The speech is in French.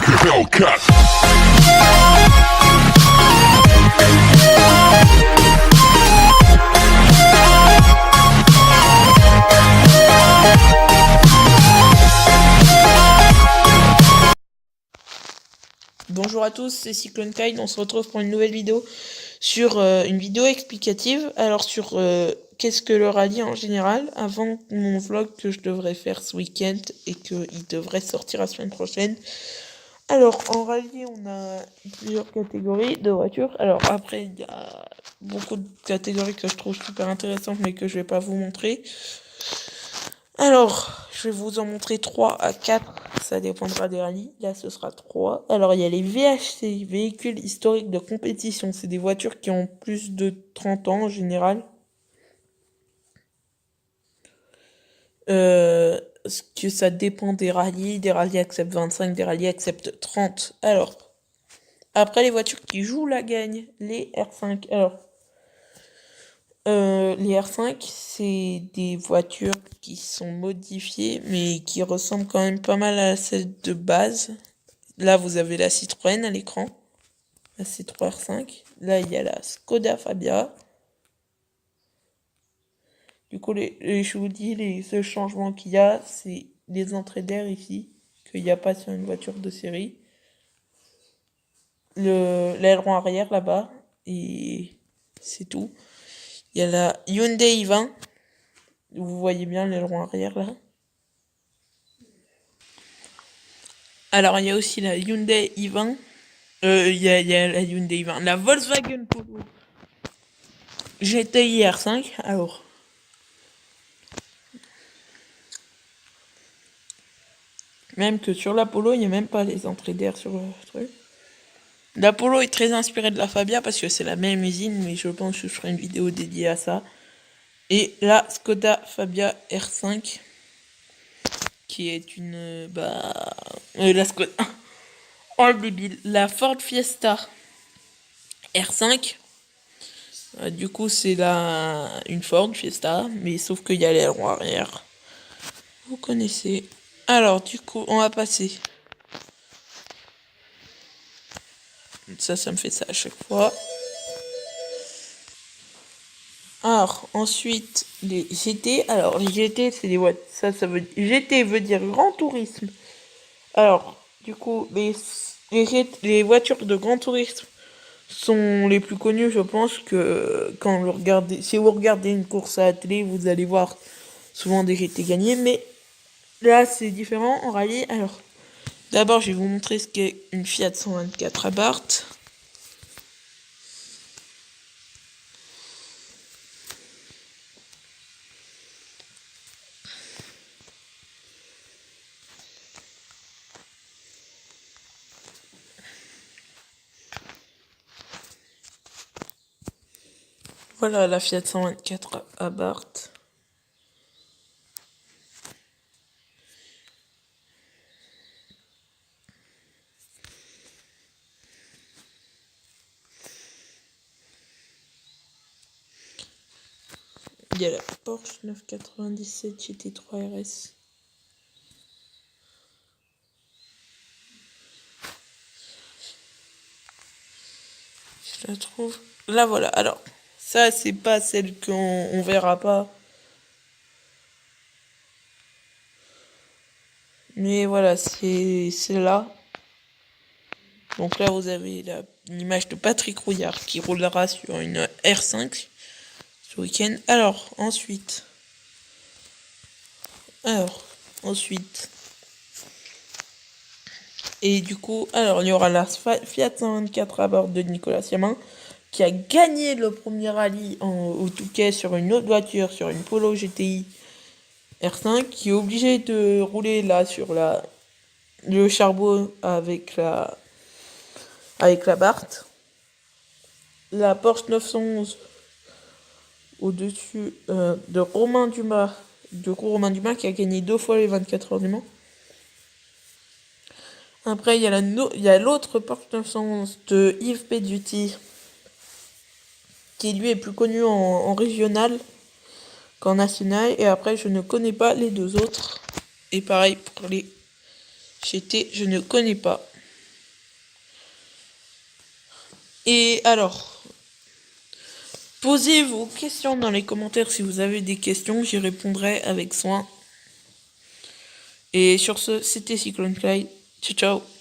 Hellcat. Bonjour à tous, c'est Cyclone Kyle, on se retrouve pour une nouvelle vidéo sur une vidéo explicative. Alors sur qu'est-ce que le rallye en général, avant mon vlog que je devrais faire ce week-end et qu'il devrait sortir la semaine prochaine. Alors en rallye on a plusieurs catégories de voitures. Alors après il y a beaucoup de catégories que je trouve super intéressantes mais que je vais pas vous montrer. Alors, je vais vous en montrer 3 à 4, ça dépendra des rallyes. Là, ce sera 3. Alors, il y a les VHC, véhicules historiques de compétition. C'est des voitures qui ont plus de 30 ans en général. Ce que ça dépend des rallyes. Des rallyes acceptent 25, des rallyes acceptent 30. Alors, après les voitures qui jouent la gagne, les R5. Alors, les R5, c'est des voitures qui sont modifiées, mais qui ressemblent quand même pas mal à celles de base. Là, vous avez la Citroën à l'écran, la C3 R5. Là, il y a la Skoda Fabia. Du coup, je vous dis, les seuls changements qu'il y a, c'est les entrées d'air ici, qu'il n'y a pas sur une voiture de série. L'aileron arrière là-bas, et c'est tout. Il y a la Hyundai i20. Vous voyez bien l'aileron arrière là. Alors il y a aussi la Hyundai i20. Il y a la Hyundai i20. La Volkswagen Polo GTI R5. Alors. Même que sur la Polo, il n'y a même pas les entrées d'air sur le truc. La Polo est très inspirée de la Fabia parce que c'est la même usine, mais je pense que je ferai une vidéo dédiée à ça. Et la Skoda Fabia R5. Qui est une... la Skoda... Oh le débile. La Ford Fiesta R5. Du coup, c'est une Ford Fiesta, mais sauf qu'il y a l'aileron arrière. Vous connaissez. Alors, du coup, on va passer. Ça me fait ça à chaque fois. Alors, ensuite, les GT. Alors, les GT, c'est des voitures. GT veut dire Grand Tourisme. Alors, du coup, les voitures de Grand Tourisme sont les plus connues, je pense, que quand vous regardez. Si vous regardez une course à la télé, vous allez voir souvent des GT gagner. Mais là, c'est différent en rallye. Alors, d'abord, je vais vous montrer ce qu'est une Fiat 124 Abarth. Voilà la Fiat 124 Abarth. Il y a la Porsche 997 GT3 RS. Je la trouve. Là voilà. Alors, ça c'est pas celle qu'on verra pas. Mais voilà, c'est là. Donc là vous avez l'image de Patrick Rouillard qui roulera sur une R5 ce week-end. Alors, ensuite. Et du coup, il y aura la Fiat 124 à bord de Nicolas Siamin qui a gagné le premier rallye au Touquet sur une autre voiture, sur une Polo GTI R5, qui est obligé de rouler là sur le charbon avec la Barthes. La Porsche 911 au-dessus de Romain Dumas, qui a gagné 2 fois les 24 heures du Mans. Après, il y a l'autre Porsche 911 de Yves Peduti, qui lui est plus connu en régional qu'en national. Et après, je ne connais pas les deux autres. Et pareil pour les GT, je ne connais pas. Et alors, posez vos questions dans les commentaires si vous avez des questions, j'y répondrai avec soin. Et sur ce, c'était Cyclone Clyde. Ciao ciao.